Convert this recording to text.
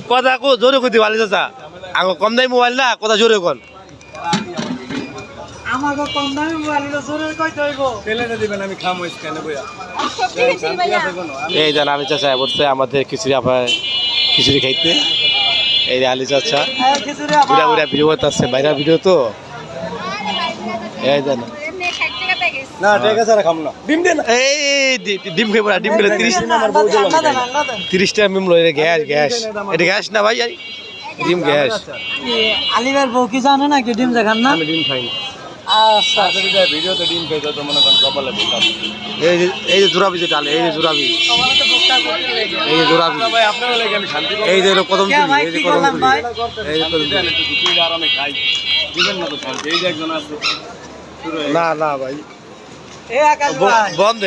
কথা কো জোরে কই দিও আলি চাচা আঙ্গ কম দামি মোবাইল না কথা জোরে কোন আমাকে কম দামি মোবাইল জোরে কইতে হইব ফেলে দিবেন আমি খামো স্ক্যানে বইয়া এই দেন আলি চাচা বলছে আমাদের খিচুড়ি আবার খিচুড়ি খাইতে এই যে আলি চাচা ঘুরা ঘুরা ভিডিও করতেছে বাইরে ভিডিও তো এই দেন না ঠিক আছে খাম না ডিম দেন এই ডিম খাইব না ডিম খেলে 30 টাকা মিম লই গ্যাস গ্যাস এটা গ্যাস না ভাই ডিম গ্যাস আলিবার বউ কি জানে না কি ডিম দেখান না আমি ডিম খাই না আচ্ছা আচ্ছা ভিডিওতে ডিম খাই তো মনে করেন কপালে দিলাম এই যে জোড়াবি যে ডালে এই যে জোড়াবি এই যে জোড়াবি ভাই আপনারা লাগে আমি শান্তি এই যে কদম তুলি এই যে কদম তুলি এই যে কদম দেন একটু দুপুরে আরামে খাই দিবেন না তো শান্তি এই যে একজন আছে না না ভাই এ আকাশ ভাই বন্ধ